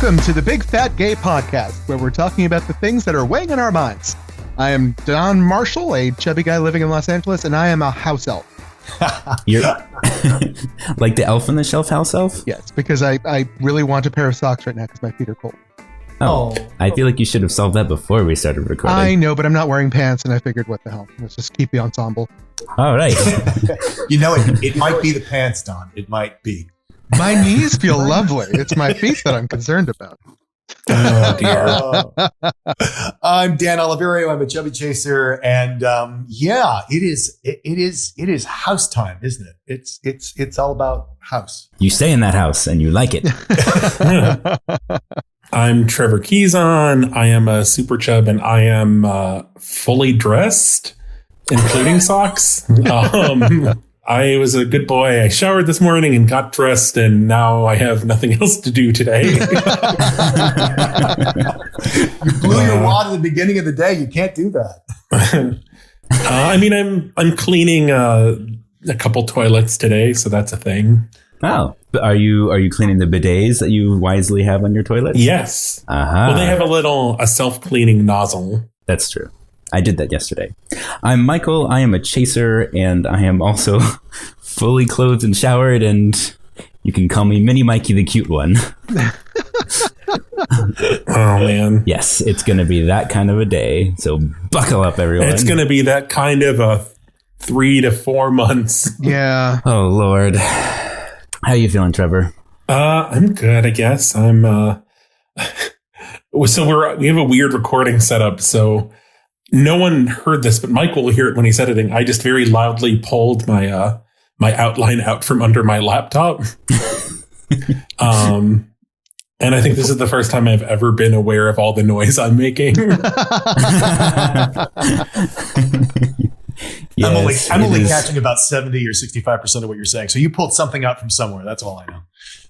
Welcome to the Big Fat Gay Podcast, where we're talking about the things that are weighing in our minds. I am Don Marshall, a chubby guy living in Los Angeles, and I am a house elf. You're like the elf on the shelf house elf? Yes, because I really want a pair of socks right now because my feet are cold. Oh, I feel like you should have solved that before we started recording. I know, but I'm not wearing pants, and I figured, what the hell? Let's just keep the ensemble. All right. You know, it might be the pants, Don. It might be. My knees feel lovely. It's my feet that I'm concerned about. Oh, dear. I'm Dan Oliverio. I'm a chubby chaser, and it is house time, isn't it? It's all about house. You stay in that house and you like it. I'm Trevor Keyson. I am a super chub, and I am fully dressed, including socks. I was a good boy. I showered this morning and got dressed, and now I have nothing else to do today. You blew your wad at the beginning of the day. You can't do that. I'm cleaning a couple toilets today, so that's a thing. Oh, but are you cleaning the bidets that you wisely have on your toilets? Yes. Uh-huh. Well, they have a self-cleaning nozzle. That's true. I did that yesterday. I'm Michael. I am a chaser, and I am also fully clothed and showered, and you can call me Mini Mikey the cute one. Oh, man. Yes, it's going to be that kind of a day, so buckle up, everyone. It's going to be that kind of a 3 to 4 months. Yeah. Oh, Lord. How are you feeling, Trevor? I'm good, I guess. So we have a weird recording setup, so no one heard this, but Mike will hear it when he's editing. I just very loudly pulled my my outline out from under my laptop. And I think this is the first time I've ever been aware of all the noise I'm making. Yes, I'm only catching about 70 or 65% of what you're saying. So you pulled something out from somewhere. That's all I know.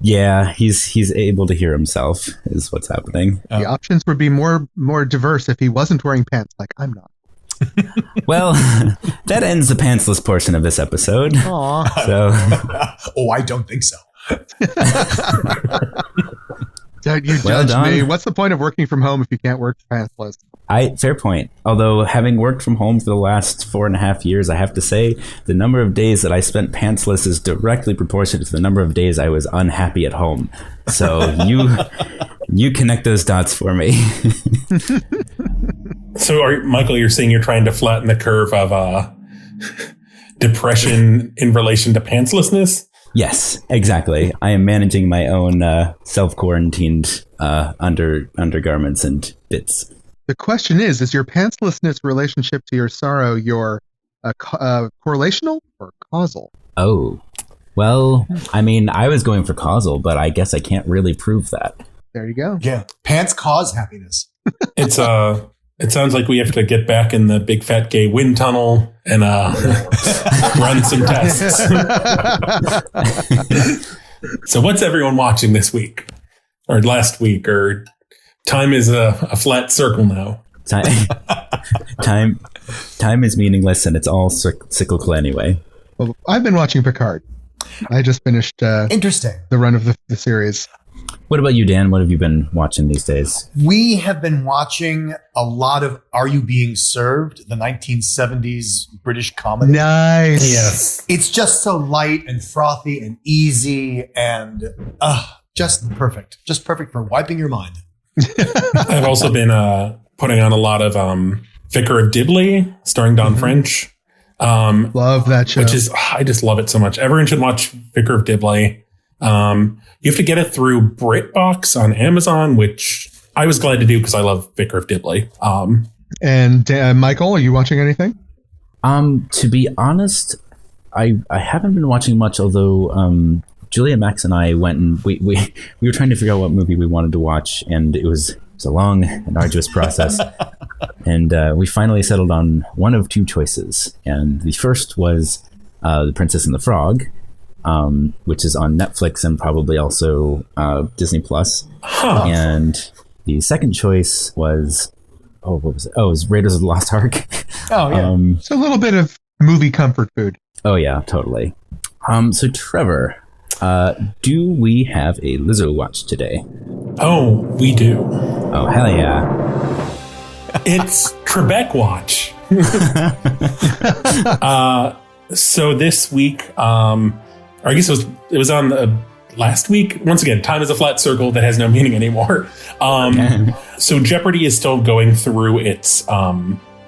Yeah, he's able to hear himself is what's happening. The options would be more diverse if he wasn't wearing pants like I'm not. Well, that ends the pantsless portion of this episode. Aww. So, oh, I don't think so. Don't you judge me. What's the point of working from home if you can't work pantsless? Fair point. Although having worked from home for the last 4.5 years, I have to say the number of days that I spent pantsless is directly proportionate to the number of days I was unhappy at home. So you connect those dots for me. So, Michael, you're saying you're trying to flatten the curve of depression in relation to pantslessness? Yes, exactly. I am managing my own self-quarantined undergarments and bits. The question is your pantslessness relationship to your sorrow your correlational or causal? Oh, well, I mean, I was going for causal, but I guess I can't really prove that. There you go. Yeah. Pants cause happiness. It sounds like we have to get back in the big fat gay wind tunnel and run some tests. So what's everyone watching this week or last week, or time is a flat circle now? Time is meaningless, and it's all cyclical anyway. Well, I've been watching Picard. I just finished Interesting. The run of the series. What about you, Dan? What have you been watching these days? We have been watching a lot of Are You Being Served, the 1970s British comedy. Nice. Yes. It's just so light and frothy and easy and just perfect. Just perfect for wiping your mind. I've also been putting on a lot of Vicar of Dibley, starring Don French. Love that show. I just love it so much. Everyone should watch Vicar of Dibley. You have to get it through BritBox on Amazon, which I was glad to do because I love Vicar of Dibley. And Michael, are you watching anything? To be honest, I haven't been watching much, although Julia, Max, and I went and we were trying to figure out what movie we wanted to watch, and it was a long and arduous process. And we finally settled on one of two choices. And the first was The Princess and the Frog, which is on Netflix and probably also Disney Plus. Huh. And the second choice was, what was it? Oh, it was Raiders of the Lost Ark. Oh, yeah. It's a little bit of movie comfort food. Oh, yeah, totally. So, Trevor, do we have a Lizzo watch today? Oh, we do. Oh, hell yeah. It's Trebek Watch. So this week, or I guess it was on last week. Once again, time is a flat circle that has no meaning anymore. So Jeopardy is still going through its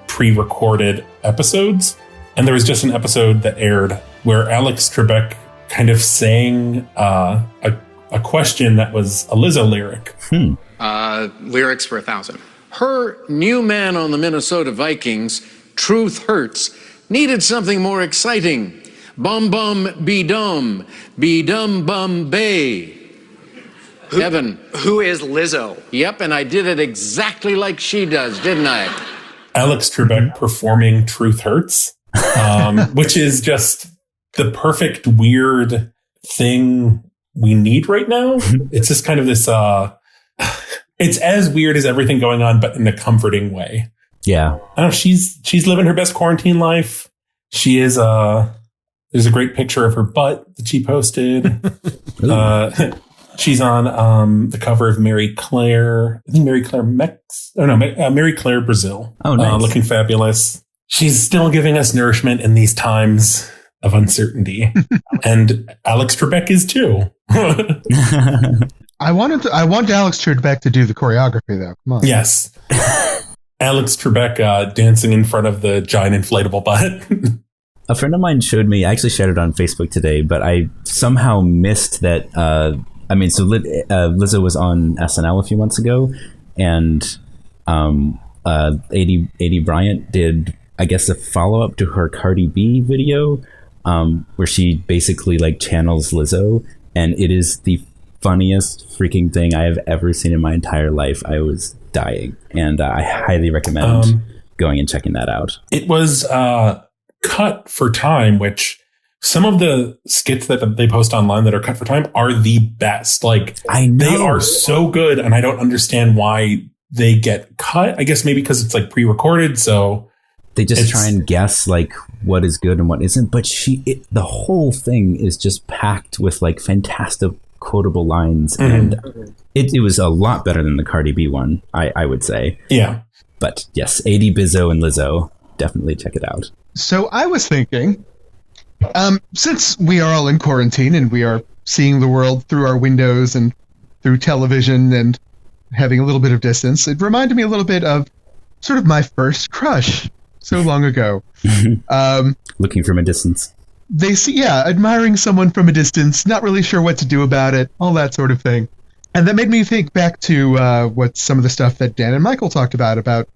pre-recorded episodes. And there was just an episode that aired where Alex Trebek kind of sang a question that was a Lizzo lyric. Lyrics for 1,000. Her new man on the Minnesota Vikings, Truth Hurts, needed something more exciting. Bum bum be dumb bum bay. Evan. Who is Lizzo? Yep, and I did it exactly like she does, didn't I? Alex Trebek performing Truth Hurts, which is just the perfect weird thing we need right now. It's just kind of this, it's as weird as everything going on, but in a comforting way. Yeah. I don't know, she's living her best quarantine life. She is, there's a great picture of her butt that she posted. She's on the cover of Mary Claire. I think Mary Claire Mary Claire Brazil. Oh, nice. Looking fabulous. She's still giving us nourishment in these times of uncertainty. And Alex Trebek is too. I want Alex Trebek to do the choreography, though. Come on. Yes. Alex Trebek dancing in front of the giant inflatable butt. A friend of mine showed me, I actually shared it on Facebook today, but I somehow missed that. Lizzo was on SNL a few months ago, and A.D. Bryant did, I guess, a follow-up to her Cardi B video, where she basically like channels Lizzo, and it is the funniest freaking thing I have ever seen in my entire life. I was dying, and I highly recommend going and checking that out. It was cut for time, which some of the skits that they post online that are cut for time are the best. Like, I know. They are so good, and I don't understand why they get cut. I guess maybe because it's like pre-recorded, so they just try and guess like what is good and what isn't. But the whole thing is just packed with like fantastic quotable lines, and it was a lot better than the Cardi B one, I would say. Yeah. But yes, AD Bizzo and Lizzo, definitely check it out. So I was thinking, since we are all in quarantine and we are seeing the world through our windows and through television and having a little bit of distance, it reminded me a little bit of sort of my first crush so long ago. Looking from a distance. Admiring someone from a distance, not really sure what to do about it, all that sort of thing. And that made me think back to what some of the stuff that Dan and Michael talked about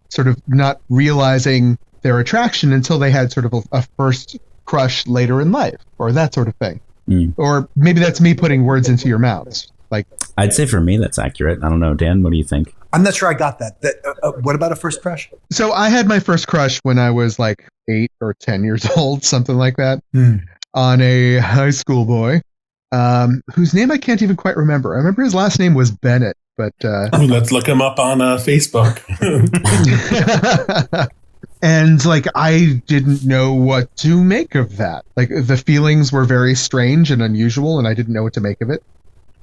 sort of not realizing their attraction until they had sort of a first crush later in life, or that sort of thing. Or maybe that's me putting words into your mouths. Like, I'd say for me that's accurate. I don't know, Dan, what do you think? I'm not sure I got that. What about a first crush? So I had my first crush when I was like 8 or 10 years old, something like that, on a high school boy whose name I can't even quite remember. I remember his last name was Bennett, but let's look him up on Facebook. And like, I didn't know what to make of that. Like, the feelings were very strange and unusual, and I didn't know what to make of it.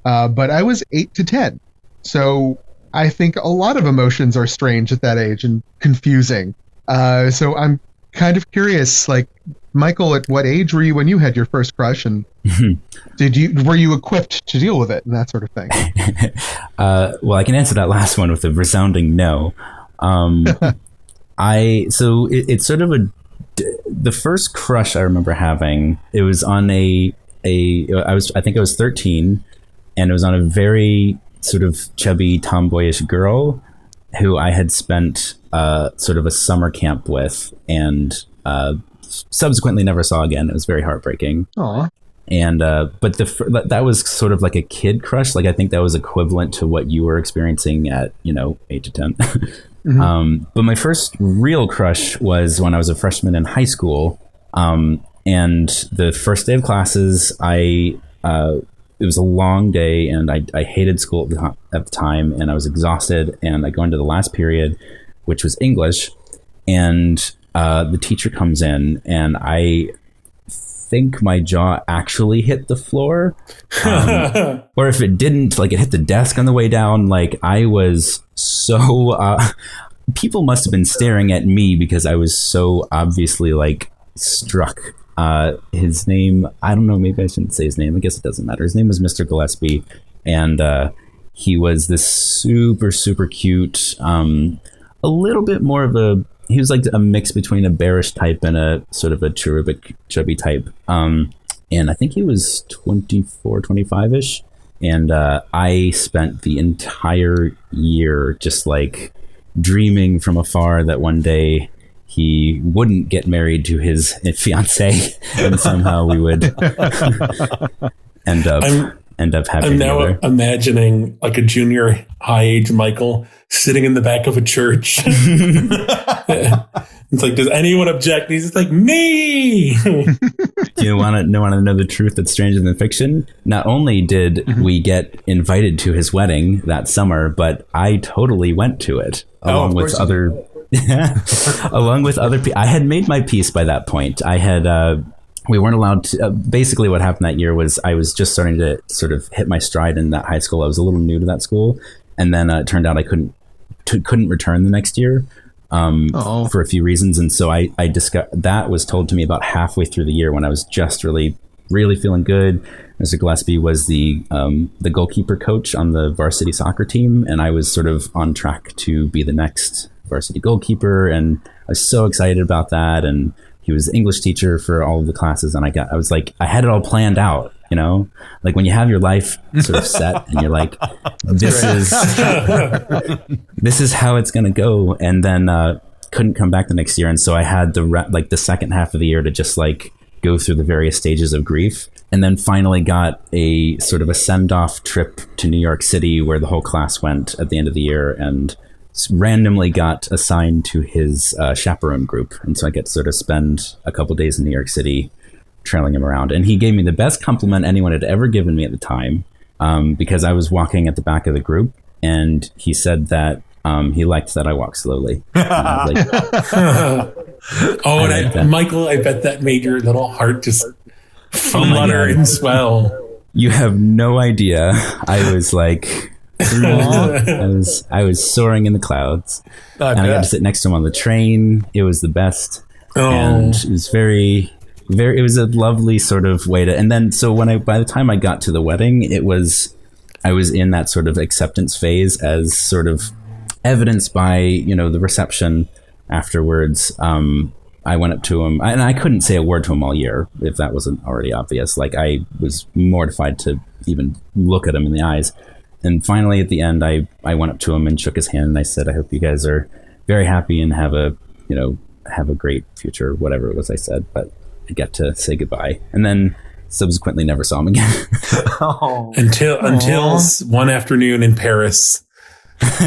But I was 8 to 10. So I think a lot of emotions are strange at that age and confusing. So I'm kind of curious, like, Michael, at what age were you when you had your first crush, and were you equipped to deal with it and that sort of thing? Well, I can answer that last one with a resounding no. It's sort of the first crush I remember having, it was on I think I was 13, and it was on a very sort of chubby, tomboyish girl who I had spent sort of a summer camp with, and subsequently never saw again. It was very heartbreaking. Aww. And but that was sort of like a kid crush. Like, I think that was equivalent to what you were experiencing at 8 to 10. But my first real crush was when I was a freshman in high school. And the first day of classes, it was a long day, and I hated school at the time, and I was exhausted, and I go into the last period, which was English, and the teacher comes in, and I think my jaw actually hit the floor, or if it didn't, like it hit the desk on the way down. Like I was so people must have been staring at me because I was so obviously like struck. His name, I don't know, maybe I shouldn't say his name. I guess it doesn't matter. His name was Mr. Gillespie, and he was this super cute, a little bit more of he was like a mix between a bearish type and a sort of a cherubic, chubby type. And I think he was 24, 25-ish. And I spent the entire year just like dreaming from afar that one day he wouldn't get married to his fiancée, and somehow we would end up having. I'm now imagining like a junior high age Michael sitting in the back of a church. It's like, does anyone object? And he's just like, me. Do you want to know the truth that's stranger than fiction? Not only did we get invited to his wedding that summer, but I totally went to it along with other. Along with other people. I had made my peace by that point. I had we weren't allowed to basically what happened that year was I was just starting to sort of hit my stride in that high school. I was a little new to that school, and then it turned out I couldn't return the next year for a few reasons, and so I discussed that was told to me about halfway through the year when I was just really feeling good. Mr. Gillespie was the goalkeeper coach on the varsity soccer team, and I was sort of on track to be the next varsity goalkeeper, and I was so excited about that. And he was the English teacher for all of the classes, and I had it all planned out, you know, like when you have your life sort of set and you're like, this is how it's gonna go. And then couldn't come back the next year, and so I had the second half of the year to just like go through the various stages of grief, and then finally got a sort of a send-off trip to New York City where the whole class went at the end of the year, and randomly got assigned to his chaperone group. And so I get to sort of spend a couple days in New York City trailing him around. And he gave me the best compliment anyone had ever given me at the time, because I was walking at the back of the group, and he said that he liked that I walk slowly. Michael, I bet that made your little heart just flutter and swell. You have no idea. I was like... I was soaring in the clouds, and I got to sit next to him on the train. It was the best, and it was very. It was a lovely sort of way to. And then, so by the time I got to the wedding, I was in that sort of acceptance phase, as sort of evidenced by the reception afterwards. I went up to him, and I couldn't say a word to him all year, if that wasn't already obvious. Like I was mortified to even look at him in the eyes. And finally, at the end, I went up to him and shook his hand, and I said, "I hope you guys are very happy and have a great future," whatever it was I said. But I got to say goodbye, and then subsequently never saw him again. Until one afternoon in Paris,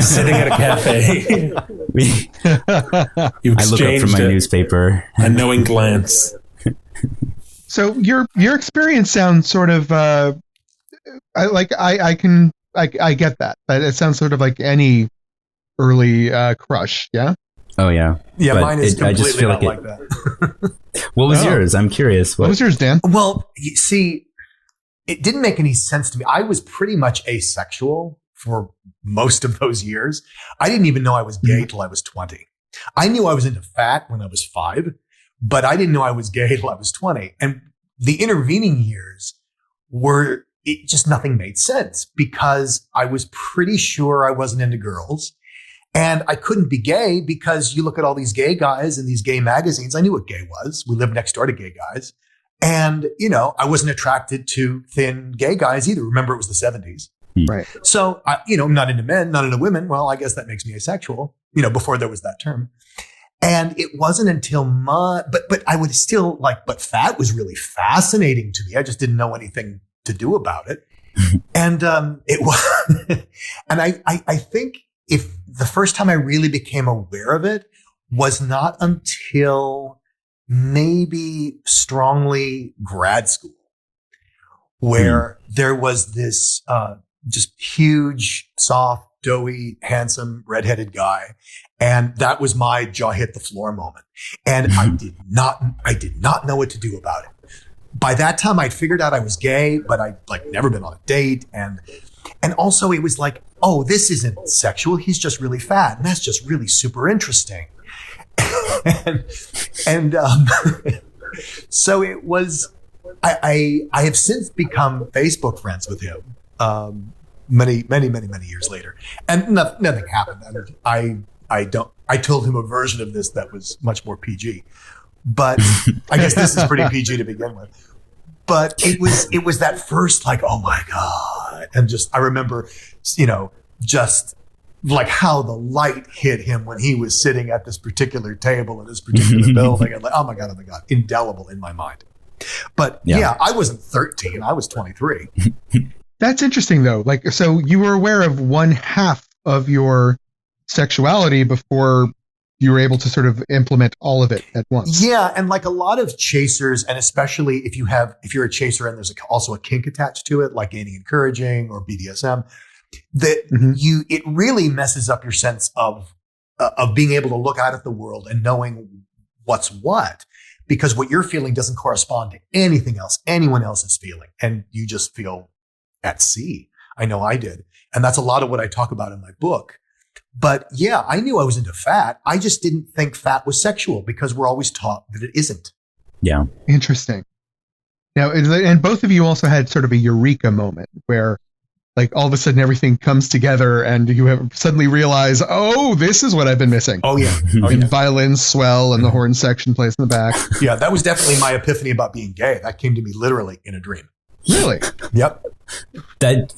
sitting at a cafe, I look up from my newspaper, a knowing glance. So your experience sounds sort of I get that, but it sounds sort of like any early crush, yeah? Oh, yeah. Yeah, but mine is completely I just feel not like that. What was yours? I'm curious. What was yours, Dan? Well, you see, it didn't make any sense to me. I was pretty much asexual for most of those years. I didn't even know I was gay till I was 20. I knew I was into fat when I was 5, but I didn't know I was gay till I was 20. And the intervening years were... it just nothing made sense, because I was pretty sure I wasn't into girls, and I couldn't be gay because you look at all these gay guys in these gay magazines. I knew what gay was. We lived next door to gay guys, and I wasn't attracted to thin gay guys either. Remember, it was the 70s. Right. So, not into men, not into women. Well, I guess that makes me asexual, before there was that term. And it wasn't until but I would still but fat was really fascinating to me. I just didn't know anything to do about it. And it was, and I think if the first time I really became aware of it was not until maybe strongly grad school, where there was this just huge, soft, doughy, handsome, redheaded guy. And that was my jaw hit the floor moment. And I did not know what to do about it. by that time I'd figured out I was gay, but I'd like never been on a date. And also it was like, oh, this isn't sexual. He's just really fat. And that's just really super interesting. and so it was, I have since become Facebook friends with him, many years later, and nothing happened. I told him a version of this that was much more PG, but I guess this is pretty PG to begin with. But it was that first like, oh my God. And just, I remember, just like how the light hit him when he was sitting at this particular table in this particular building. And like, oh my God, indelible in my mind. But yeah, I wasn't 13. I was 23. That's interesting though. Like, so you were aware of one half of your sexuality before you were able to sort of implement all of it at once. Yeah. And like a lot of chasers, and especially if you're a chaser and there's also a kink attached to it, like gaining encouraging or BDSM, that it really messes up your sense of being able to look out at the world and knowing what's what, because what you're feeling doesn't correspond to anything else anyone else is feeling. And you just feel at sea. I know I did. And that's a lot of what I talk about in my book. But yeah, I knew I was into fat. I just didn't think fat was sexual because we're always taught that it isn't. Yeah. Interesting. Now, and both of you also had sort of a eureka moment where like all of a sudden everything comes together and you have suddenly realize, oh, this is what I've been missing. Oh yeah. And violins swell and the horn section plays in the back. Yeah, that was definitely my epiphany about being gay. That came to me literally in a dream. Really? Yep.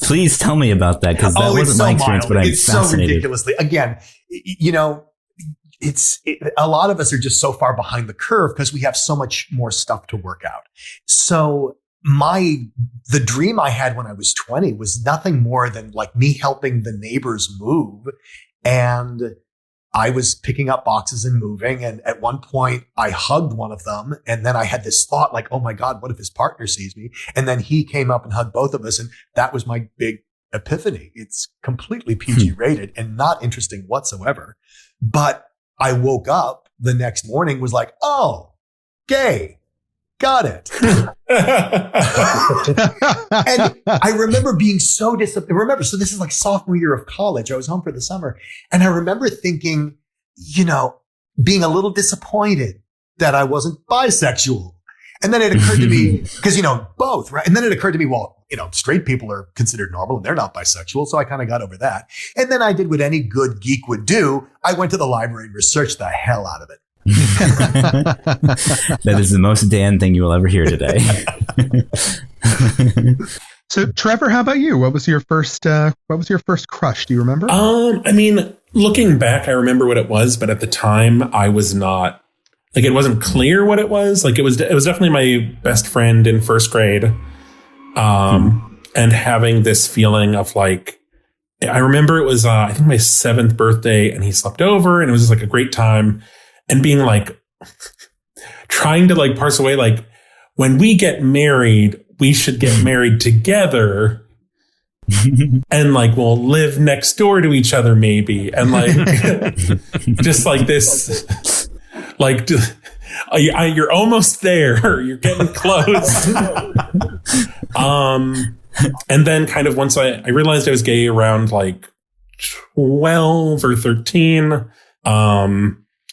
Please tell me about that, because that wasn't my experience, but I'm it's fascinated. So ridiculously. Again, a lot of us are just so far behind the curve because we have so much more stuff to work out. So the dream I had when I was 20 was nothing more than like me helping the neighbors move, and I was picking up boxes and moving. And at one point I hugged one of them. And then I had this thought like, oh my God, what if his partner sees me? And then he came up and hugged both of us. And that was my big epiphany. It's completely PG rated and not interesting whatsoever. But I woke up the next morning, was like, oh, gay. Got it. And I remember being so disappointed. So this is like sophomore year of college. I was home for the summer. And I remember thinking, being a little disappointed that I wasn't bisexual. And then it occurred to me, because, both, right? And then it occurred to me, well, straight people are considered normal and they're not bisexual. So I kind of got over that. And then I did what any good geek would do. I went to the library and researched the hell out of it. That is the most Dan thing you will ever hear today. So Trevor, how about you? What was your first crush? Do you remember? I mean, looking back, I remember what it was, but at the time I was not, like, it wasn't clear what it was. Like, it was definitely my best friend in first grade. And having this feeling of like, I remember it was, I think my 7th birthday, and he slept over, and it was just like a great time. And being like, trying to like parse away, like, when we get married, we should get married together. And like, we'll live next door to each other, maybe. And like, just like this, like, you're almost there. You're getting close. And then kind of once I realized I was gay around like 12 or 13,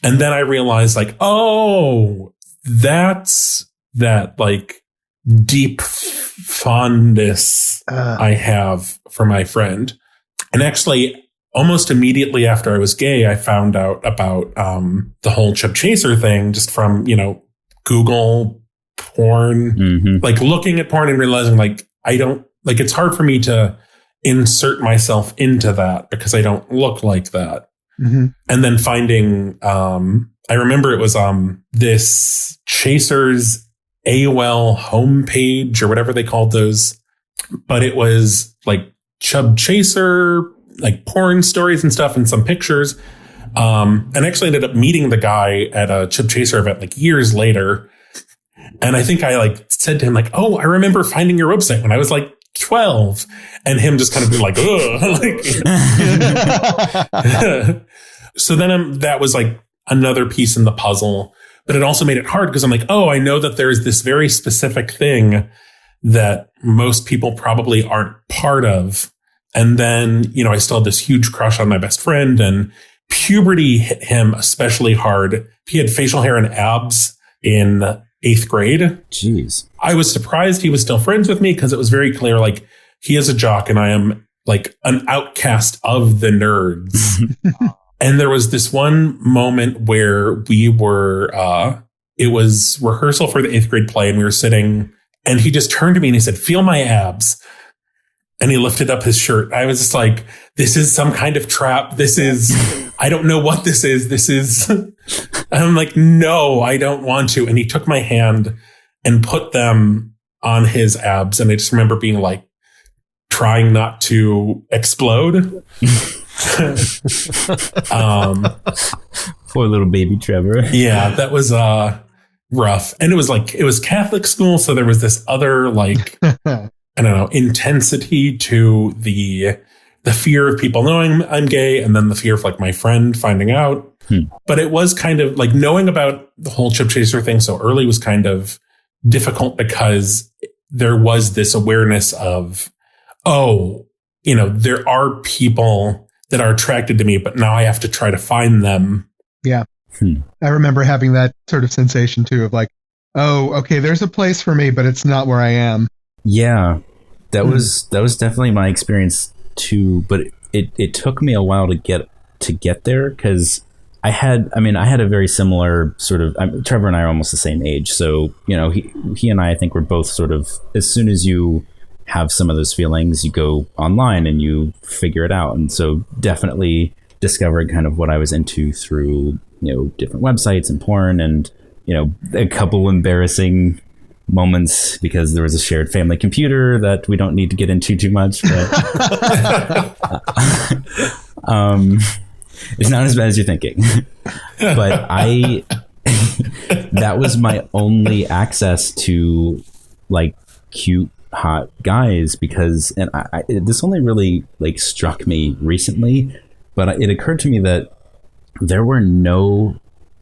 and then I realized like, oh, that's that like deep fondness I have for my friend. And actually, almost immediately after I was gay, I found out about the whole chub chaser thing just from, Google porn, like looking at porn and realizing like, I don't like, it's hard for me to insert myself into that because I don't look like that. Mm-hmm. And then finding, I remember it was this Chasers AOL homepage or whatever they called those, but it was like Chub Chaser, like porn stories and stuff and some pictures. And I actually ended up meeting the guy at a Chub Chaser event like years later. And I think I like said to him like, oh, I remember finding your website when I was like 12, and him just kind of be like, ugh. Like, so then that was like another piece in the puzzle, but it also made it hard because I'm like, oh, I know that there's this very specific thing that most people probably aren't part of. And then, you know, I still had this huge crush on my best friend, and puberty hit him especially hard. He had facial hair and abs in 8th grade. Jeez. I was surprised he was still friends with me because it was very clear, like, he is a jock and I am like an outcast of the nerds. And there was this one moment where we were, it was rehearsal for the 8th grade play, and we were sitting, and he just turned to me and he said, "Feel my abs." And he lifted up his shirt. I was just like, this is some kind of trap. This is, I don't know what this is. This is, and I'm like, no, I don't want to. And he took my hand and put them on his abs. And I just remember being like, trying not to explode. Poor little baby Trevor. Yeah, that was rough. And it was Catholic school. So there was this other, like, I don't know, intensity to the fear of people knowing I'm gay, and then the fear of like my friend finding out. But it was kind of like knowing about the whole chip chaser thing so early was kind of difficult because there was this awareness of, oh, you know, there are people that are attracted to me, but now I have to try to find them. Yeah. I remember having that sort of sensation too of like, oh, okay, there's a place for me, but it's not where I am. Yeah, that was definitely my experience too. But it took me a while to get there because I had a very similar sort of. Trevor and I are almost the same age, so you know he and I think we're both sort of, as soon as you have some of those feelings, you go online and you figure it out. And so definitely discovered kind of what I was into through, you know, different websites and porn, and you know, a couple embarrassing moments because there was a shared family computer that we don't need to get into too much, but it's not as bad as you're thinking. But that was my only access to like cute, hot guys because, and this only really like struck me recently, but it occurred to me that there were no,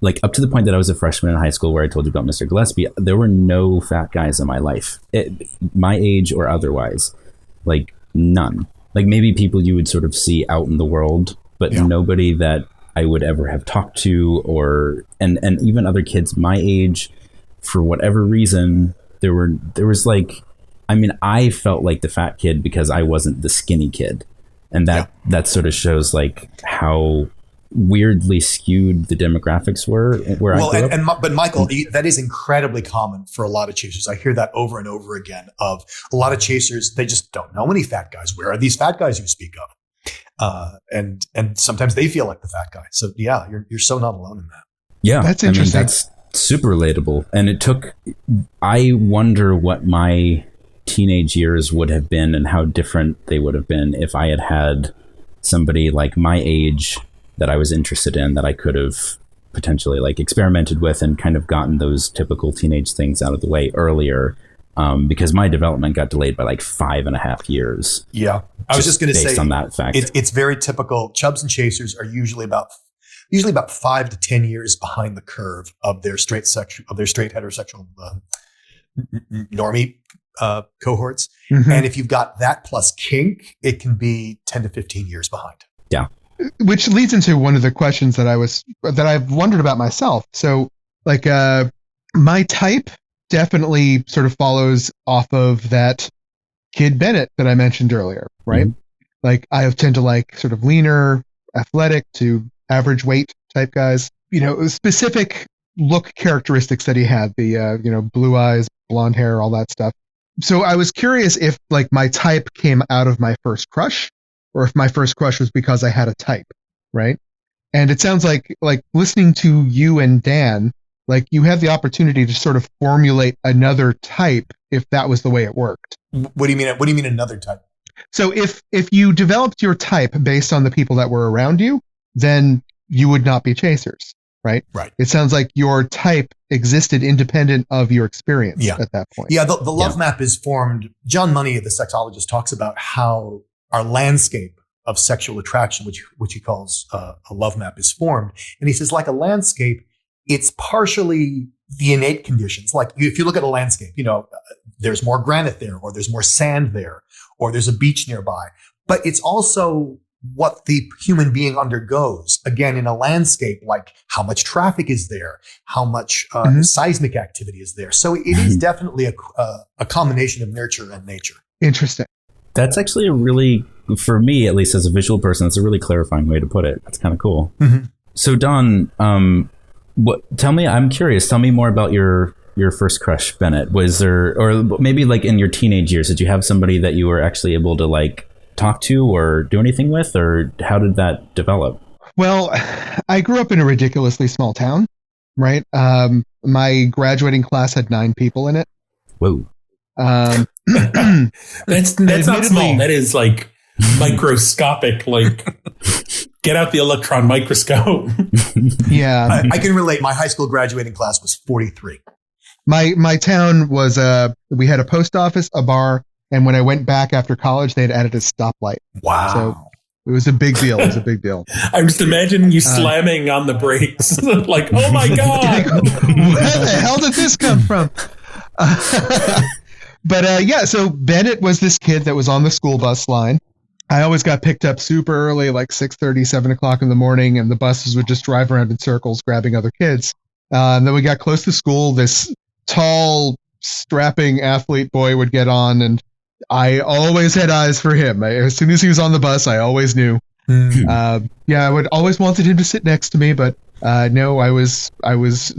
like up to the point that I was a freshman in high school where I told you about Mr. Gillespie, there were no fat guys in my life, my age or otherwise, like none. Like maybe people you would sort of see out in the world, but nobody that I would ever have talked to, or and even other kids my age, for whatever reason, there was like, I mean, I felt like the fat kid because I wasn't the skinny kid, and that sort of shows like how weirdly skewed the demographics were where I grew up. But Michael, that is incredibly common for a lot of chasers. I hear that over and over again of a lot of chasers. They just don't know any fat guys. Where are these fat guys you speak of? And sometimes they feel like the fat guy. So yeah, you're so not alone in that. Yeah, that's interesting. I mean, that's super relatable. And I wonder what my teenage years would have been and how different they would have been if I had somebody like my age that I was interested in, that I could have potentially like experimented with and kind of gotten those typical teenage things out of the way earlier, because my development got delayed by like 5.5 years. Yeah, I was just going to say, based on that fact, it's very typical. Chubs and chasers are usually about 5 to 10 years behind the curve of their straight heterosexual normie cohorts. Mm-hmm. And if you've got that plus kink, it can be 10 to 15 years behind. Yeah. Which leads into one of the questions that I've wondered about myself. So like, my type definitely sort of follows off of that Kid Bennett that I mentioned earlier, right? Mm-hmm. Like I tend to like sort of leaner, athletic to average weight type guys, you know, specific look characteristics that he had, the, blue eyes, blonde hair, all that stuff. So I was curious if like my type came out of my first crush, or if my first crush was because I had a type, right? And it sounds like listening to you and Dan, like you had the opportunity to sort of formulate another type if that was the way it worked. What do you mean? What do you mean another type? So if you developed your type based on the people that were around you, then you would not be chasers, right? Right. It sounds like your type existed independent of your experience at that point. Yeah, the love map is formed. John Money, the sexologist, talks about how our landscape of sexual attraction, which he calls a love map, is formed. And he says, like a landscape, it's partially the innate conditions. Like if you look at a landscape, there's more granite there, or there's more sand there, or there's a beach nearby. But it's also what the human being undergoes, again, in a landscape, like how much traffic is there, how much seismic activity is there. So it is definitely a combination of nurture and nature. Interesting. That's actually a really, for me, at least as a visual person, that's a really clarifying way to put it. That's kind of cool. Mm-hmm. So Don, tell me, I'm curious, tell me more about your first crush, Bennett. Was there, or maybe like in your teenage years, did you have somebody that you were actually able to like talk to or do anything with, or how did that develop? Well, I grew up in a ridiculously small town, right? My graduating class had 9 people in it. Whoa. That's not small. That is like microscopic, like get out the electron microscope. Yeah. I can relate. My high school graduating class was 43. My town was, we had a post office, a bar, and when I went back after college, they had added a stoplight. Wow. So it was a big deal. I'm just imagining you slamming on the brakes. Like, oh my God. Where the hell did this come from? But yeah, so Bennett was this kid that was on the school bus line. I always got picked up super early, like 6:30, 7 o'clock in the morning, and the buses would just drive around in circles grabbing other kids. And then we got close to school. This tall, strapping athlete boy would get on, and I always had eyes for him. As soon as he was on the bus, I always knew. Yeah, I would always wanted him to sit next to me, but no, I was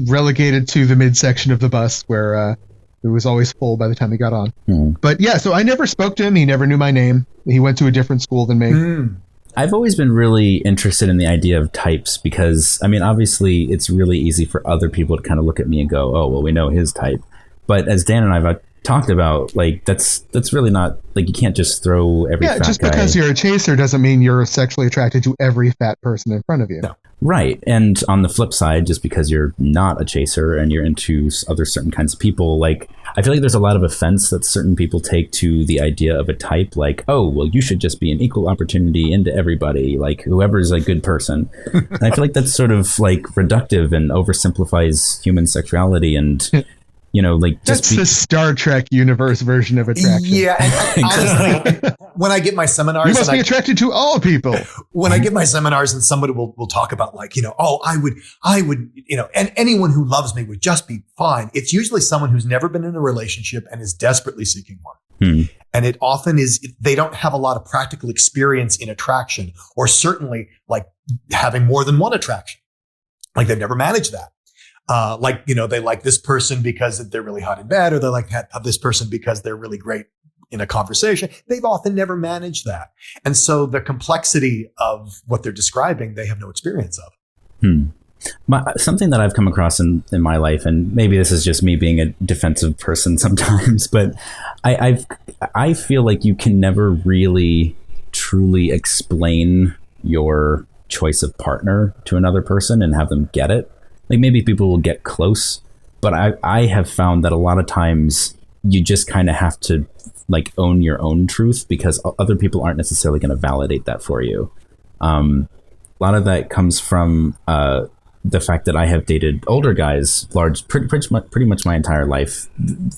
relegated to the midsection of the bus where it was always full by the time he got on. But yeah, so I never spoke to him. He never knew my name. He went to a different school than me. I've always been really interested in the idea of types because, I mean, obviously it's really easy for other people to kind of look at me and go, oh, well, we know his type. But as Dan and I have talked about, like, that's really not, like, you can't just throw every fat guy. Yeah, just because you're a chaser doesn't mean you're sexually attracted to every fat person in front of you. No. Right. And on the flip side, just because you're not a chaser and you're into other certain kinds of people, like, I feel like there's a lot of offense that certain people take to the idea of a type, like, oh, well, you should just be an equal opportunity into everybody, like whoever's a good person. And I feel like that's sort of like reductive and oversimplifies human sexuality and like just that's the Star Trek universe version of attraction. Yeah, and honestly, when I get my seminars, you must be attracted to all people. When I get my seminars, and somebody will talk about like, oh, I would, and anyone who loves me would just be fine. It's usually someone who's never been in a relationship and is desperately seeking one. And it often is they don't have a lot of practical experience in attraction, or certainly like having more than one attraction. Like they've never managed that. They like this person because they're really hot in bed, or they like this person because they're really great in a conversation. They've often never managed that. And so the complexity of what they're describing, they have no experience of. Something that I've come across in my life, and maybe this is just me being a defensive person sometimes, but I feel like you can never really truly explain your choice of partner to another person and have them get it. Like maybe people will get close, but I have found that a lot of times you just kind of have to like own your own truth because other people aren't necessarily going to validate that for you. A lot of that comes from the fact that I have dated older guys, pretty much my entire life,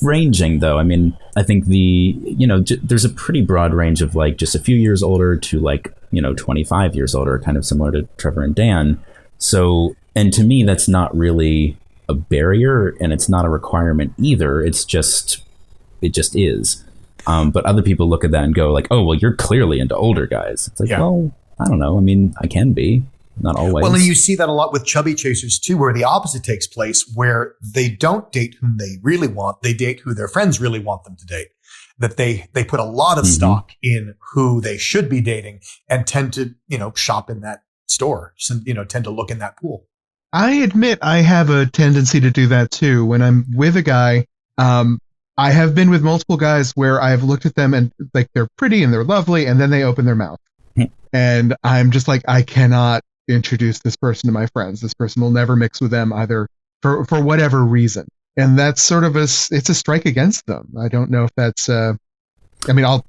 ranging though. I mean, I think there's a pretty broad range of like just a few years older to like 25 years older, kind of similar to Trevor and Dan. So. And to me, that's not really a barrier, and it's not a requirement either. It just is. But other people look at that and go like, oh, well, you're clearly into older guys. It's like, well, I don't know. I mean, I can be. Not always. Well, and you see that a lot with chubby chasers too, where the opposite takes place, where they don't date whom they really want. They date who their friends really want them to date. That they put a lot of stock in who they should be dating and tend to, shop in that store, tend to look in that pool. I admit I have a tendency to do that too. When I'm with a guy, I have been with multiple guys where I've looked at them and like they're pretty and they're lovely, and then they open their mouth. And I'm just like, I cannot introduce this person to my friends. This person will never mix with them either for whatever reason. And that's sort of it's a strike against them. I don't know if that's, I'll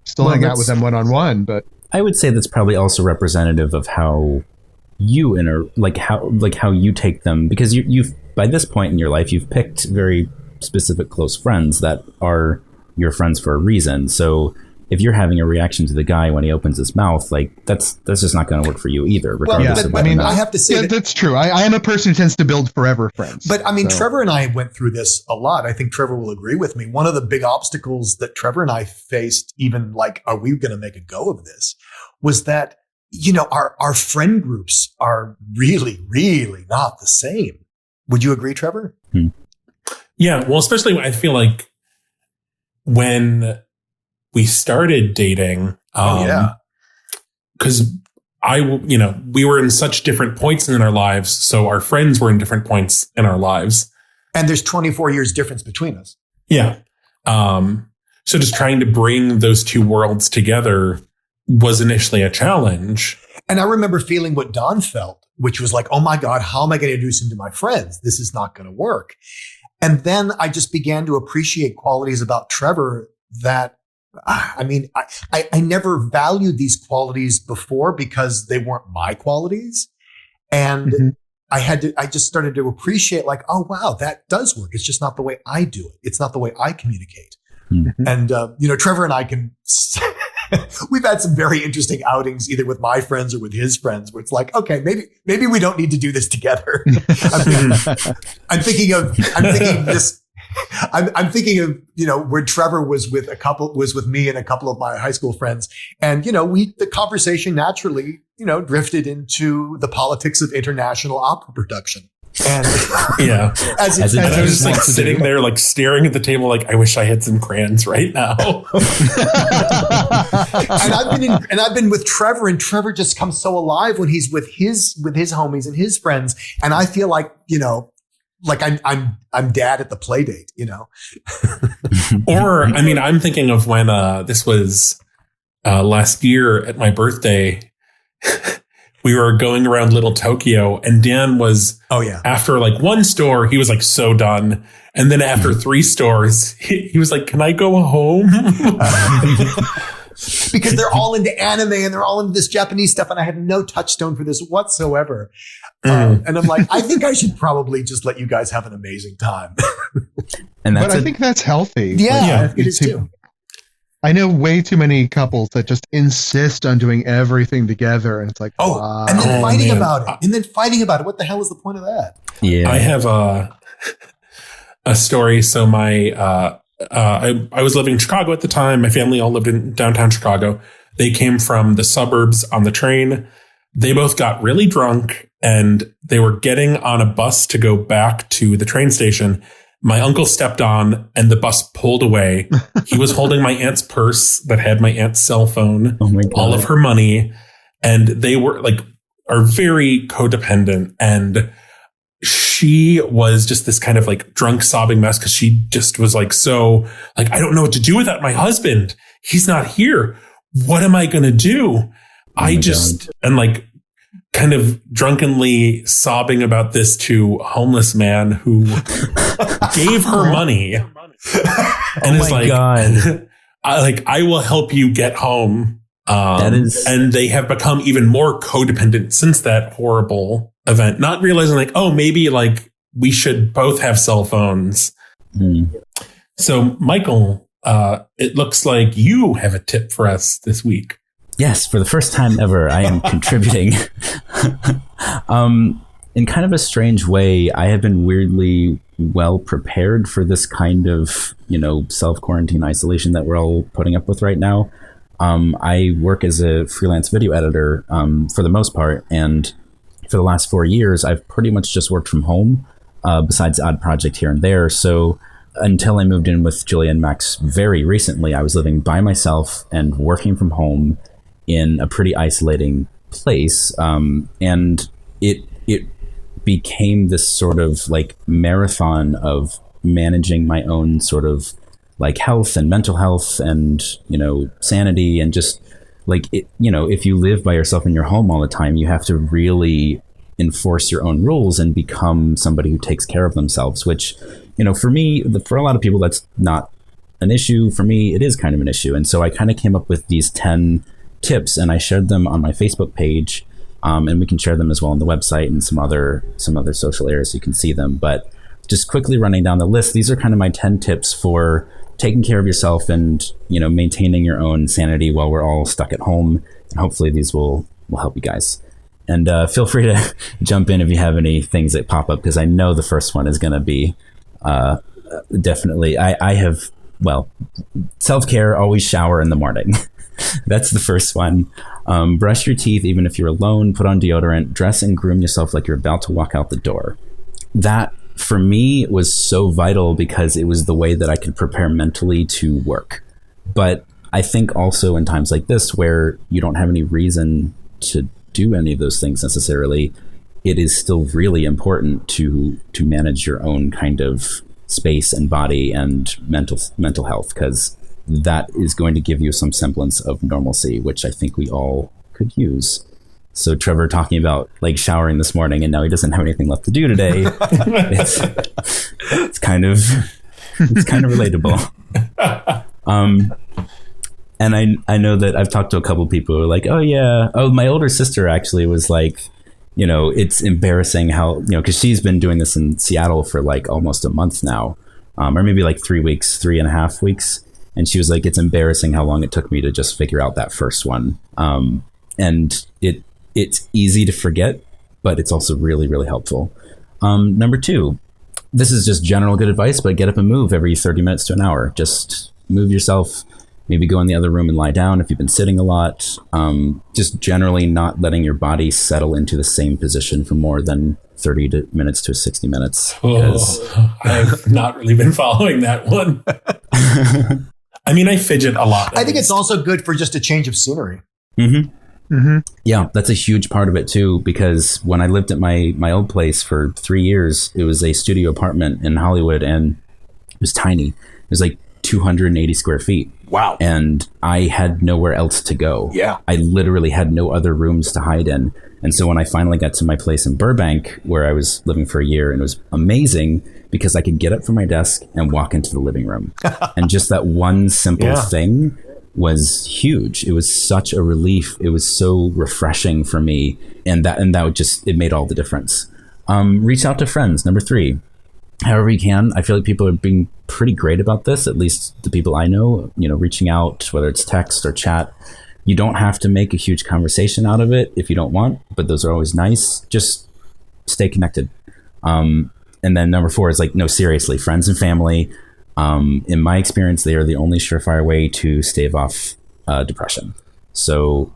still hang out with them one-on-one, but. I would say that's probably also representative of how you how you take them, because you've by this point in your life you've picked very specific close friends that are your friends for a reason. So if you're having a reaction to the guy when he opens his mouth, like that's just not going to work for you either. Regardless of whether or not. I have to say that's true. I am a person who tends to build forever friends. But I mean, Trevor and I went through this a lot. I think Trevor will agree with me. One of the big obstacles that Trevor and I faced, even like, are we going to make a go of this, was that, our friend groups are really, really not the same. Would you agree, Trevor? Yeah. Well, especially I feel like when we started dating, because we were in such different points in our lives. So our friends were in different points in our lives. And there's 24 years difference between us. Yeah. So just trying to bring those two worlds together was initially a challenge. And I remember feeling what Don felt, which was like, oh my God, how am I going to introduce him to my friends? This is not going to work. And then I just began to appreciate qualities about Trevor that, I never valued these qualities before because they weren't my qualities. And I just started to appreciate like, oh, wow, that does work. It's just not the way I do it. It's not the way I communicate. And, Trevor and I we've had some very interesting outings, either with my friends or with his friends, where it's like, okay, maybe we don't need to do this together. I'm thinking of where Trevor was with me and a couple of my high school friends. And, the conversation naturally, drifted into the politics of international opera production. And yeah, as I was just like sitting there, like staring at the table, like I wish I had some crayons right now. and I've been with Trevor, and Trevor just comes so alive when he's with his homies and his friends, and I feel like like I'm dad at the play date, Or I'm thinking of when this was last year at my birthday. We were going around Little Tokyo, and Dan was, after like one store, he was like so done. And then after 3 stores, he was like, can I go home? Because they're all into anime and they're all into this Japanese stuff. And I had no touchstone for this whatsoever. And I'm like, I think I should probably just let you guys have an amazing time. But I think that's healthy. Yeah, it is too. I know way too many couples that just insist on doing everything together, and it's like, and then fighting about it. What the hell is the point of that? Yeah, I have a story. So my I was living in Chicago at the time. My family all lived in downtown Chicago. They came from the suburbs on the train. They both got really drunk, and they were getting on a bus to go back to the train station. My uncle stepped on and the bus pulled away. He was holding my aunt's purse that had my aunt's cell phone, all of her money. And they are very codependent. And she was just this kind of like drunk sobbing mess, because she just was like, I don't know what to do without my husband. He's not here. What am I going to do? And like kind of drunkenly sobbing about this to a homeless man who gave her money and is like, God. I will help you get home. And they have become even more codependent since that horrible event, not realizing like, oh, maybe like we should both have cell phones. So Michael, it looks like you have a tip for us this week. Yes, for the first time ever, I am contributing. In kind of a strange way, I have been weirdly well prepared for this kind of, self-quarantine isolation that we're all putting up with right now. I work as a freelance video editor for the most part, and for the last 4 years, I've pretty much just worked from home, besides odd project here and there. So until I moved in with Julia and Max very recently, I was living by myself and working from home in a pretty isolating place, and it became this sort of like marathon of managing my own sort of like health and mental health and sanity, and just like it, if you live by yourself in your home all the time, you have to really enforce your own rules and become somebody who takes care of themselves, which for me, for a lot of people that's not an issue. For me, it is kind of an issue. And so I kind of came up with these 10 tips, and I shared them on my Facebook page, and we can share them as well on the website and some other social areas so you can see them. But just quickly running down the list, these are kind of my 10 tips for taking care of yourself and, maintaining your own sanity while we're all stuck at home. And hopefully these will help you guys. And feel free to jump in if you have any things that pop up, because I know the first one is going to be definitely, I have, self-care, always shower in the morning. That's the first one. Brush your teeth, even if you're alone, put on deodorant, dress and groom yourself like you're about to walk out the door. That, for me, was so vital because it was the way that I could prepare mentally to work. But I think also in times like this, where you don't have any reason to do any of those things necessarily, it is still really important to manage your own kind of space and body and mental health, because that is going to give you some semblance of normalcy, which I think we all could use. So Trevor talking about like showering this morning, and now he doesn't have anything left to do today. it's kind of relatable. And I know that I've talked to a couple of people who are like, my older sister actually was like, it's embarrassing how, because she's been doing this in Seattle for like almost a month now, or maybe like 3.5 weeks. And she was like, it's embarrassing how long it took me to just figure out that first one. And it's easy to forget, but it's also really, really helpful. Number 2, this is just general good advice, but get up and move every 30 minutes to an hour. Just move yourself. Maybe go in the other room and lie down if you've been sitting a lot. Just generally not letting your body settle into the same position for more than 30 minutes to 60 minutes. I've not really been following that one. I mean, I fidget a lot. I think it's also good for just a change of scenery. Mm-hmm. Mm-hmm. Yeah, that's a huge part of it too, because when I lived at my old place for 3 years, it was a studio apartment in Hollywood, and it was tiny. It was like 280 square feet. Wow. And I had nowhere else to go. Yeah. I literally had no other rooms to hide in. And so when I finally got to my place in Burbank, where I was living for a year, and it was amazing because I could get up from my desk and walk into the living room. And just that one simple thing was huge. It was such a relief. It was so refreshing for me. And that would just, it made all the difference. Reach out to friends. Number 3. However you can. I feel like people are being pretty great about this, at least the people I know, reaching out, whether it's text or chat. You don't have to make a huge conversation out of it if you don't want, but those are always nice. Just stay connected. And then number 4 is like, no, seriously, friends and family. In my experience, they are the only surefire way to stave off depression. So,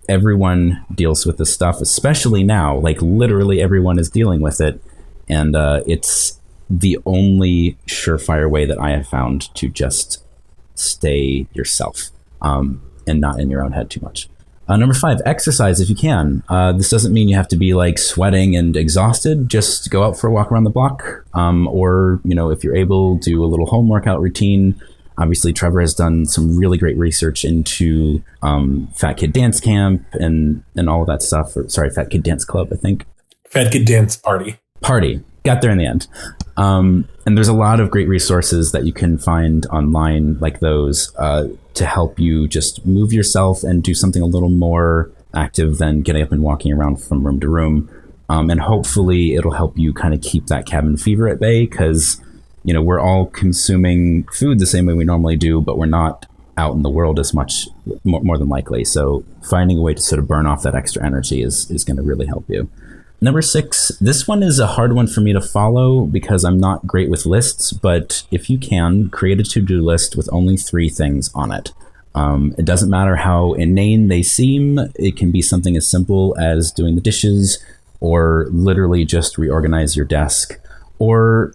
everyone deals with this stuff, especially now, like literally everyone is dealing with it. And it's the only surefire way that I have found to just stay yourself and not in your own head too much. Number 5, exercise if you can. This doesn't mean you have to be like sweating and exhausted. Just go out for a walk around the block. Or, if you're able, do a little home workout routine. Obviously, Trevor has done some really great research into Fat Kid Dance Camp and all of that stuff. Fat Kid Dance Club, I think. Fat Kid Dance Party. Got there in the end. And there's a lot of great resources that you can find online like those to help you just move yourself and do something a little more active than getting up and walking around from room to room. And hopefully it'll help you kind of keep that cabin fever at bay, because, we're all consuming food the same way we normally do, but we're not out in the world as much, more than likely. So finding a way to sort of burn off that extra energy is going to really help you. Number 6, this one is a hard one for me to follow because I'm not great with lists, but if you can, create a to-do list with only 3 things on it. It doesn't matter how inane they seem. It can be something as simple as doing the dishes, or literally just reorganize your desk, or,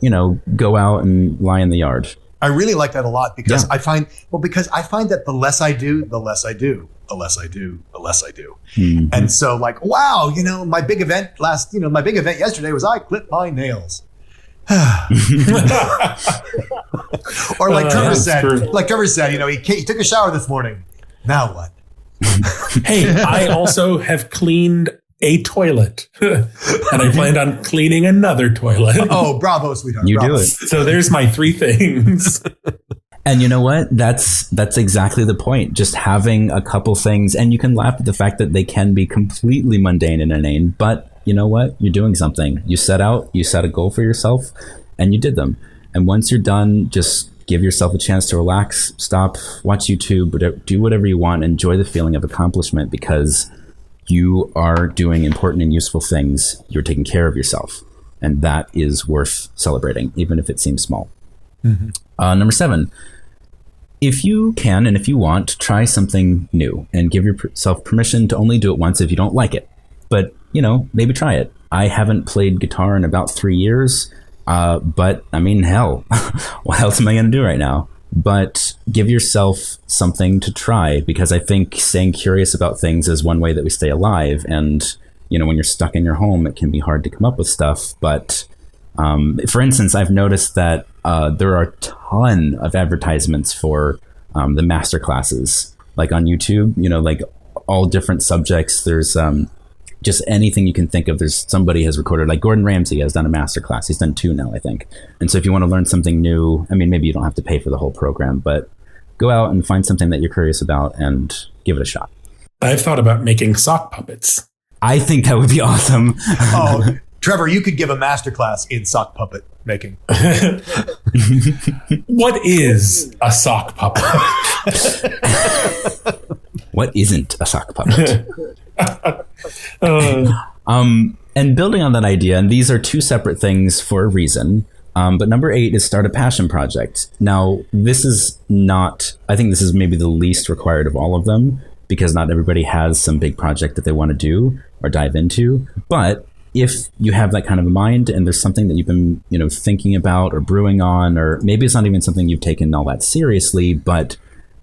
go out and lie in the yard. I really like that a lot because I find that the less I do, the less I do. The less I do, the less I do. Mm-hmm. And so like, wow, my big event yesterday was I clipped my nails. Or like Trevor said, he took a shower this morning. Now what? Hey, I also have cleaned a toilet, and I planned on cleaning another toilet. Oh, bravo, sweetheart. You bravo. do it. So there's my 3 things. And you know what? That's exactly the point. Just having a couple things, and you can laugh at the fact that they can be completely mundane and inane, but you know what? You're doing something. You set a goal for yourself, and you did them. And once you're done, just give yourself a chance to relax, stop, watch YouTube, do whatever you want, enjoy the feeling of accomplishment, because you are doing important and useful things. You're taking care of yourself, and that is worth celebrating, even if it seems small. Mm-hmm. Number 7, if you can and if you want, try something new and give yourself permission to only do it once if you don't like it. But, maybe try it. I haven't played guitar in about 3 years, but I mean, hell, what else am I going to do right now? But give yourself something to try, because I think staying curious about things is one way that we stay alive. And, when you're stuck in your home, it can be hard to come up with stuff. But for instance, I've noticed that there are a ton of advertisements for the master classes, like on YouTube, like all different subjects. There's just anything you can think of. There's somebody has recorded, like Gordon Ramsay has done a master class. He's done 2 now, I think. And so if you want to learn something new, I mean, maybe you don't have to pay for the whole program, but go out and find something that you're curious about and give it a shot. I've thought about making sock puppets. I think that would be awesome. Oh, Trevor, you could give a masterclass in sock puppet making. What is a sock puppet? What isn't a sock puppet? And building on that idea, and these are 2 separate things for a reason. But number 8 is start a passion project. Now, this is not, I think this is maybe the least required of all of them, because not everybody has some big project that they want to do or dive into. But if you have that kind of a mind and there's something that you've been, thinking about or brewing on, or maybe it's not even something you've taken all that seriously, but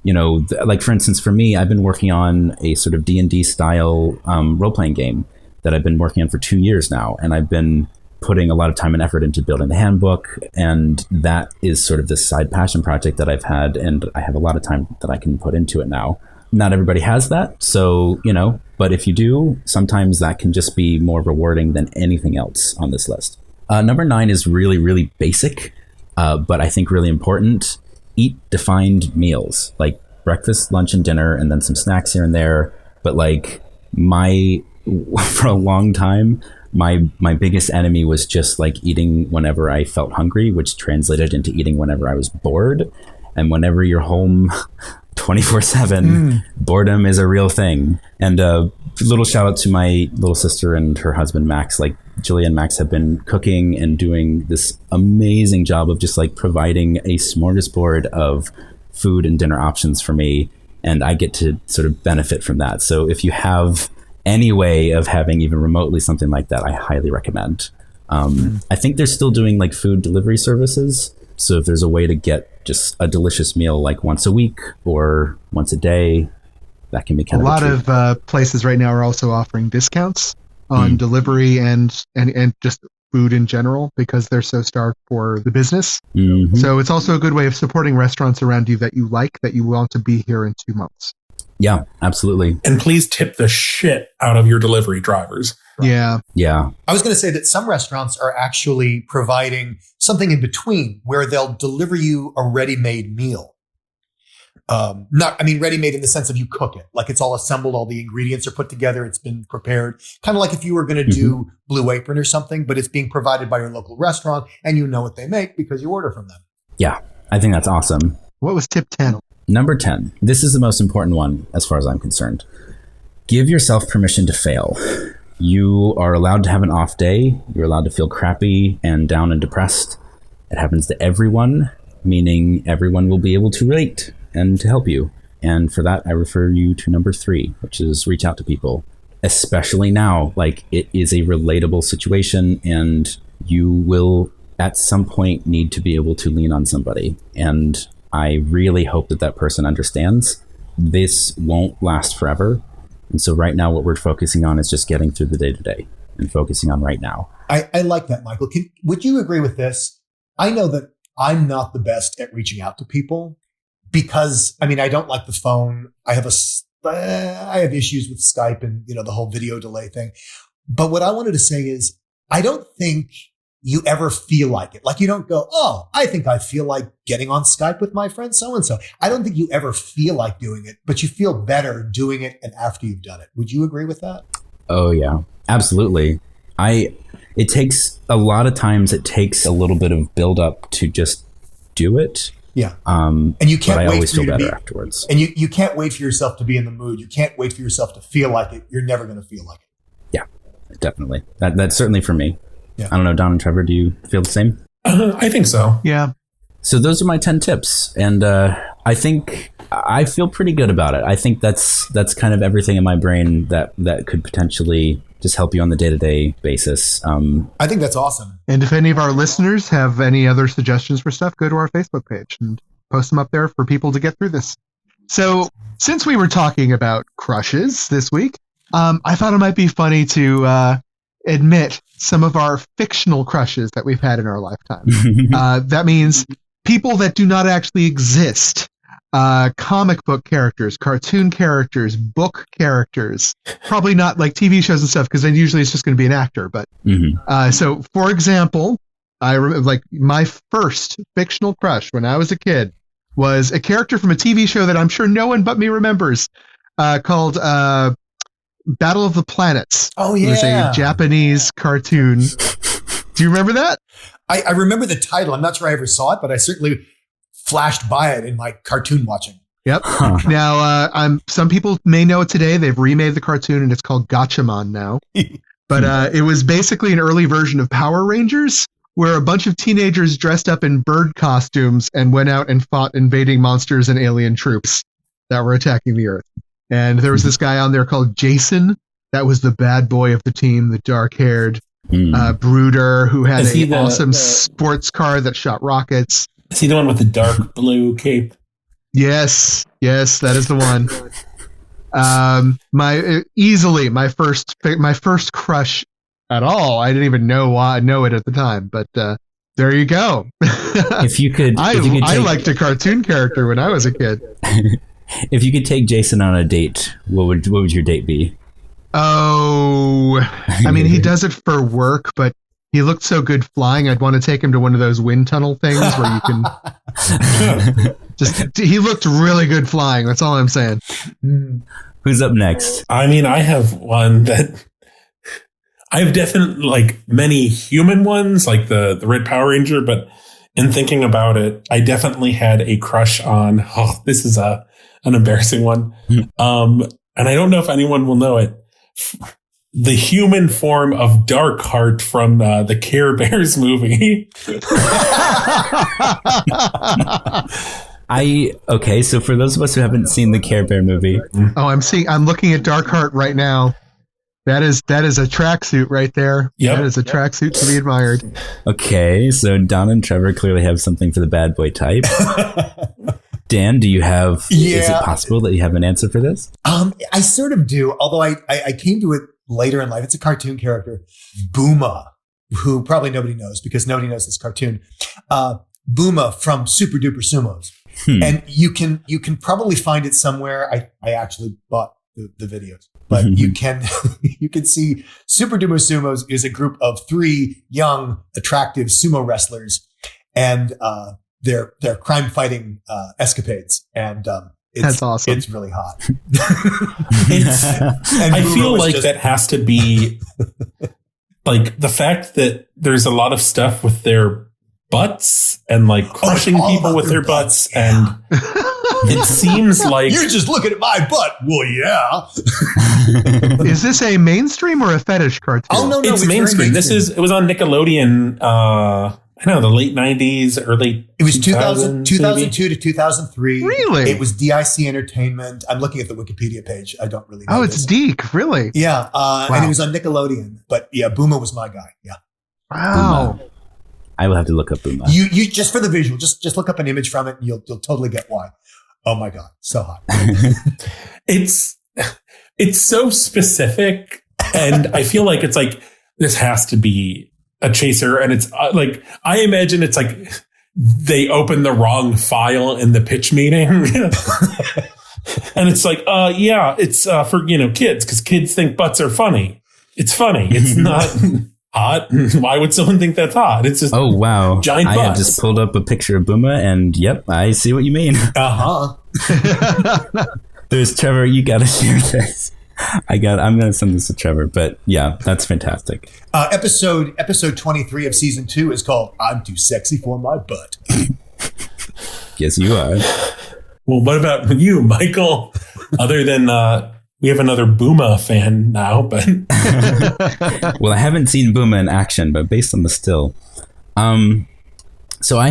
like for instance, for me, I've been working on a sort of D&D style role-playing game that I've been working on for 2 years now. And I've been putting a lot of time and effort into building the handbook. And that is sort of this side passion project that I've had. And I have a lot of time that I can put into it now. Not everybody has that. So, but if you do, sometimes that can just be more rewarding than anything else on this list. Number 9 is really, really basic, but I think really important. Eat defined meals, like breakfast, lunch, and dinner, and then some snacks here and there. But like for a long time, my biggest enemy was just like eating whenever I felt hungry, which translated into eating whenever I was bored. And whenever you're home 24/7, boredom is a real thing. And a little shout out to my little sister and her husband, Max. Like Julia and Max have been cooking and doing this amazing job of just like providing a smorgasbord of food and dinner options for me. And I get to sort of benefit from that. So if you have any way of having even remotely something like that, I highly recommend. I think they're still doing like food delivery services. So if there's a way to get just a delicious meal like once a week or once a day, that can be kind of a lot of places right now are also offering discounts on delivery and just food in general, because they're so starved for the business. Mm-hmm. So it's also a good way of supporting restaurants around you that you like, that you want to be here in 2 months. Yeah, absolutely. And please tip the shit out of your delivery drivers. Yeah. Yeah. I was going to say that some restaurants are actually providing something in between where they'll deliver you a ready-made meal. Ready-made in the sense of you cook it. Like it's all assembled, all the ingredients are put together, it's been prepared. Kind of like if you were going to do Blue Apron or something, but it's being provided by your local restaurant and you know what they make because you order from them. Yeah, I think that's awesome. What was tip 10? Number 10. This is the most important one as far as I'm concerned. Give yourself permission to fail. You are allowed to have an off day. You're allowed to feel crappy and down and depressed. It happens to everyone, meaning everyone will be able to relate and to help you. And for that, I refer you to number 3, which is reach out to people, especially now. Like, it is a relatable situation and you will at some point need to be able to lean on somebody. And I really hope that that person understands this won't last forever. And so right now, what we're focusing on is just getting through the day to day and focusing on right now. I like that, Michael. Would you agree with this? I know that I'm not the best at reaching out to people because, I don't like the phone. I have issues with Skype and, the whole video delay thing. But what I wanted to say is, I don't think you ever feel like it. Like you don't go, oh, I think I feel like getting on Skype with my friend so-and-so. I don't think you ever feel like doing it, but you feel better doing it and after you've done it. Would you agree with that? Oh yeah, absolutely. It takes a lot of times. It takes a little bit of build up to just do it. Yeah. And you can't but I wait always for feel you to better be, afterwards. And you can't wait for yourself to be in the mood. You can't wait for yourself to feel like it. You're never going to feel like it. Yeah, definitely. That's certainly for me. Yeah. I don't know, Don and Trevor, do you feel the same? I think so. Yeah. So those are my 10 tips. And I think I feel pretty good about it. I think that's kind of everything in my brain that could potentially just help you on the day-to-day basis. I think that's awesome. And if any of our listeners have any other suggestions for stuff, go to our Facebook page and post them up there for people to get through this. So since we were talking about crushes this week, I thought it might be funny to admit some of our fictional crushes that we've had in our lifetime. That means people that do not actually exist. Comic book characters, cartoon characters, book characters. Probably not like TV shows and stuff, because then usually it's just going to be an actor. But so, for example, I remember like my first fictional crush when I was a kid was a character from a TV show that I'm sure no one but me remembers, called Battle of the Planets. Oh, It was a Japanese cartoon. Do you remember that? I remember the title. I'm not sure I ever saw it, but I certainly flashed by it in my cartoon watching. Yep. Now, some people may know it today. They've remade the cartoon and it's called Gatchaman now. But it was basically an early version of Power Rangers, where a bunch of teenagers dressed up in bird costumes and went out and fought invading monsters and alien troops that were attacking the Earth. And there was this guy on there called Jason. That was the bad boy of the team, the dark-haired brooder who had an awesome sports car that shot rockets. Is he the one with the dark blue cape? Yes, that is the one. My first crush at all. I didn't even know it at the time, but there you go. If you could, I liked a cartoon character when I was a kid. If you could take Jason on a date, what would your date be? Oh, I mean, he does it for work, but he looked so good flying. I'd want to take him to one of those wind tunnel things where you can he looked really good flying. That's all I'm saying. Who's up next? I mean, I have one that I've definitely like many human ones, like the Red Power Ranger, but in thinking about it, I definitely had a crush on, this is an embarrassing one. And I don't know if anyone will know it. The human form of Darkheart from the Care Bears movie. Okay, so for those of us who haven't seen the Care Bear movie. Oh, I'm looking at Darkheart right now. That is a tracksuit right there. Yep. That is a tracksuit to be admired. Okay, so Don and Trevor clearly have something for the bad boy type. Dan, do you have, is it possible that you have an answer for this? I sort of do, although I came to it later in life. It's a cartoon character, Booma, who probably nobody knows because nobody knows this cartoon. Booma from Super Duper Sumos. And you can probably find it somewhere. I actually bought the videos, but you can see Super Duper Sumos is a group of 3 young, attractive sumo wrestlers and their crime fighting escapades. And that's awesome. It's really hot. I feel like that has to be like the fact that there's a lot of stuff with their butts and like crushing people with their butts. And it seems like you're just looking at my butt. Well, yeah. Is this a mainstream or a fetish cartoon? Oh, no, it's mainstream. It was on Nickelodeon. I don't know, the late 90s, early. It was 2002 to 2003. Really? It was DIC Entertainment. I'm looking at the Wikipedia page. I don't really know. Oh, it's Deke. Really? Yeah. And it was on Nickelodeon. But yeah, Booma was my guy. Yeah. Wow. Booma. I will have to look up Booma. You just for the visual, just look up an image from it and you'll totally get why. Oh my God. So hot. It's so specific. And I feel like it's like, this has to be a chaser. And it's like, I imagine it's like they open the wrong file in the pitch meeting. And it's like, it's for, kids, because kids think butts are funny. It's funny. It's not hot. Why would someone think that's hot? It's just Oh, wow. giant I butts. have just pulled up a picture of Booma, and yep, I see what you mean. There's Trevor. You got to share this. I'm going to send this to Trevor, but yeah, that's fantastic. Episode 23 of season 2 is called "I'm Too Sexy for My Butt." Yes, you are. Well, what about you, Michael? Other than we have another Booma fan now, but Well, I haven't seen Booma in action, but based on the still. So I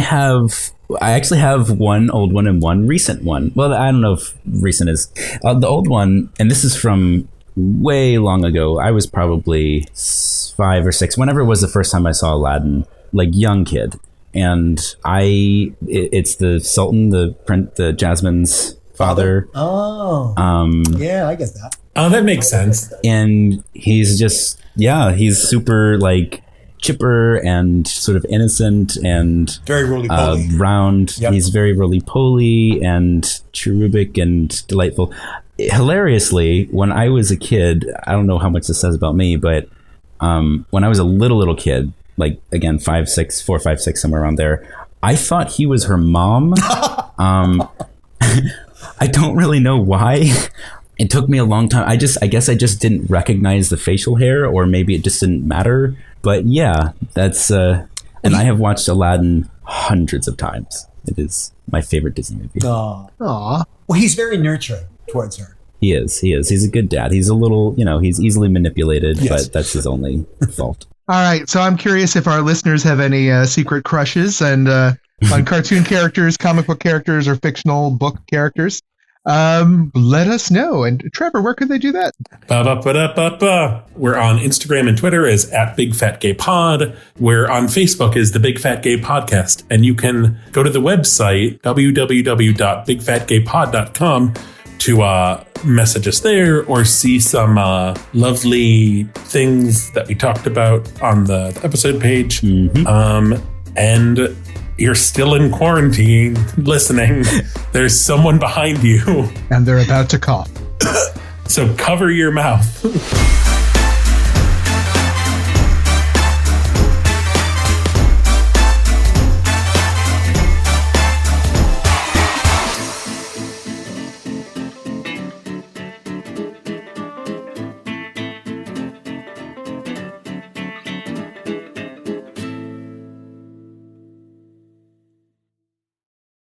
actually have one old one and one recent one. Well, I don't know if recent is the old one, and this is from way long ago. I was probably 5 or 6, whenever it was the first time I saw Aladdin, like young kid. And it's the Sultan, the Jasmine's father. Oh, yeah, I get that. oh, that makes sense. And he's just, he's super like chipper and sort of innocent and Very roly-poly. round. Yep. He's very roly-poly and cherubic and delightful. Hilariously, when I was a kid, I don't know how much this says about me, but when I was a little kid, like again 4, 5, 6, somewhere around there, I thought he was her mom. I don't really know why. It took me a long time. I guess I just didn't recognize the facial hair, or maybe it just didn't matter. But yeah, that's and I have watched Aladdin hundreds of times. It is my favorite Disney movie. Aw. Aw. Well, he's very nurturing towards her. He is. He's a good dad. He's a little, he's easily manipulated, Yes. but that's his only fault. All right, so I'm curious if our listeners have any secret crushes and on cartoon characters, comic book characters, or fictional book characters. Let us know. And Trevor, where could they do that? Ba-ba-ba-da-ba-ba. We're on Instagram and Twitter as @BigFatGayPod. We're on Facebook as the Big Fat Gay Podcast. And you can go to the website, www.bigfatgaypod.com, to message us there or see some lovely things that we talked about on the episode page. And you're still in quarantine listening. There's someone behind you. And they're about to cough. So cover your mouth.